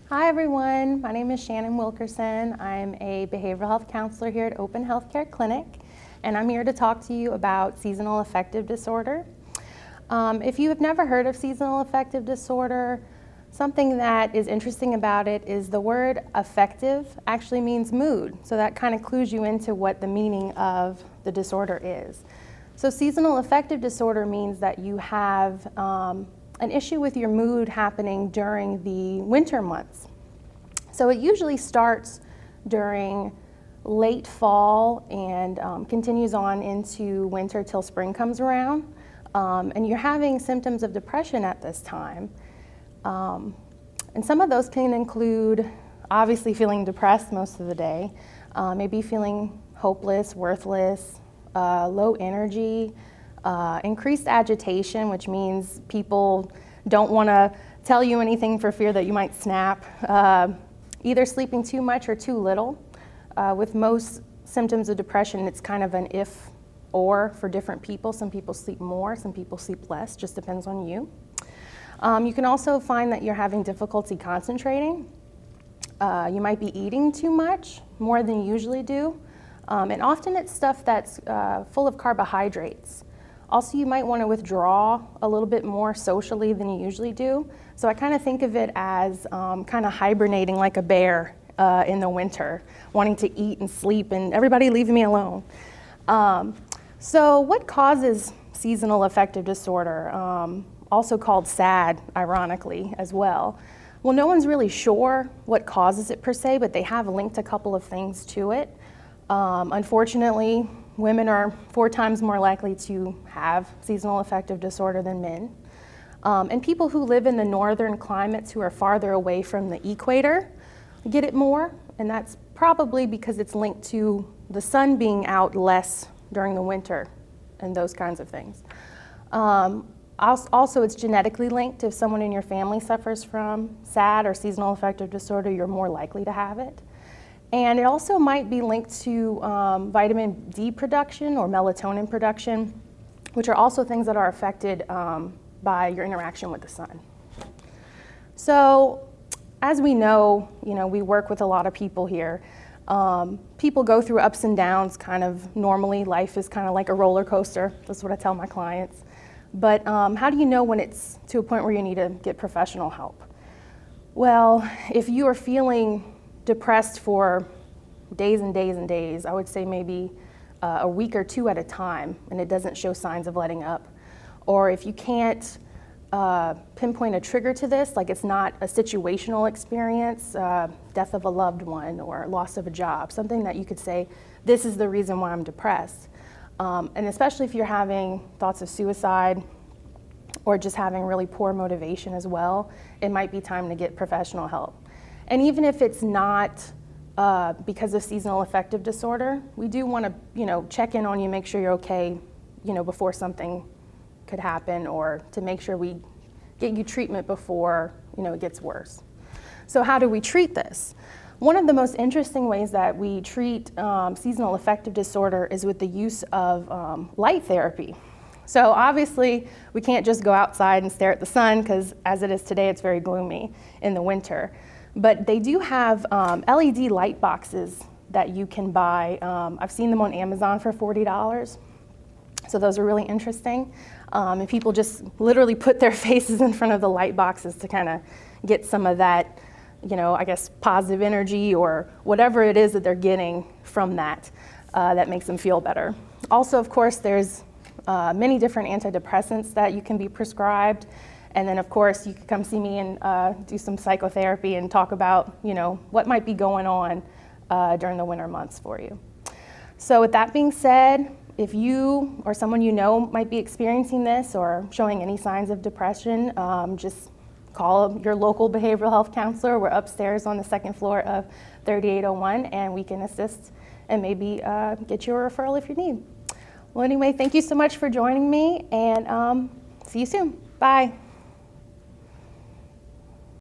Hi everyone, my name is Shannon Wilkerson. I'm a behavioral health counselor here at Open Healthcare Clinic, and I'm here to talk to you about seasonal affective disorder. If you have never heard of seasonal affective disorder, something that is interesting about it is the word affective actually means mood, so that kind of clues you into what the meaning of the disorder is. So seasonal affective disorder means that you have an issue with your mood happening during the winter months. So it usually starts during late fall and continues on into winter till spring comes around. And you're having symptoms of depression at this time. And some of those can include obviously feeling depressed most of the day, maybe feeling hopeless, worthless, low energy, increased agitation, which means people don't want to tell you anything for fear that you might snap, either sleeping too much or too little. With most symptoms of depression, it's kind of an if or for different people. Some people sleep more, some people sleep less, just depends on you. You can also find that you're having difficulty concentrating. You might be eating too much, more than you usually do. And often it's stuff that's full of carbohydrates. Also, you might want to withdraw a little bit more socially than you usually do. So I kind of think of it as kind of hibernating like a bear in the winter, wanting to eat and sleep and everybody leave me alone. So what causes seasonal affective disorder, also called SAD, ironically, as well? Well, no one's really sure what causes it per se, but they have linked a couple of things to it. Unfortunately, women are 4 times more likely to have seasonal affective disorder than men. And people who live in the northern climates who are farther away from the equator get it more, and that's probably because it's linked to the sun being out less during the winter and those kinds of things. Also, it's genetically linked. If someone in your family suffers from SAD or seasonal affective disorder, you're more likely to have it. And it also might be linked to vitamin D production or melatonin production, which are also things that are affected by your interaction with the sun. So, as we know, we work with a lot of people here. People go through ups and downs kind of normally. Life is kind of like a roller coaster. That's what I tell my clients. But how do you know when it's to a point where you need to get professional help? Well, if you are feeling depressed for days and days and days, I would say maybe a week or 2 at a time, and it doesn't show signs of letting up. Or if you can't pinpoint a trigger to this, like it's not a situational experience, death of a loved one or loss of a job, something that you could say, this is the reason why I'm depressed. And especially if you're having thoughts of suicide or just having really poor motivation as well, it might be time to get professional help. And even if it's not because of seasonal affective disorder, we do want to, check in on you, make sure you're okay, before something could happen, or to make sure we get you treatment before, it gets worse. So how do we treat this? One of the most interesting ways that we treat seasonal affective disorder is with the use of light therapy. So obviously, we can't just go outside and stare at the sun, because as it is today, it's very gloomy in the winter. But they do have LED light boxes that you can buy. I've seen them on Amazon for $40. So those are really interesting. And people just literally put their faces in front of the light boxes to kind of get some of that, positive energy or whatever it is that they're getting from that that makes them feel better. Also, of course, there's many different antidepressants that you can be prescribed. And then, of course, you can come see me and do some psychotherapy and talk about, what might be going on during the winter months for you. So with that being said, if you or someone you know might be experiencing this or showing any signs of depression, just call your local behavioral health counselor. We're upstairs on the 2nd floor of 3801, and we can assist and maybe get you a referral if you need. Well, anyway, thank you so much for joining me, and see you soon. Bye.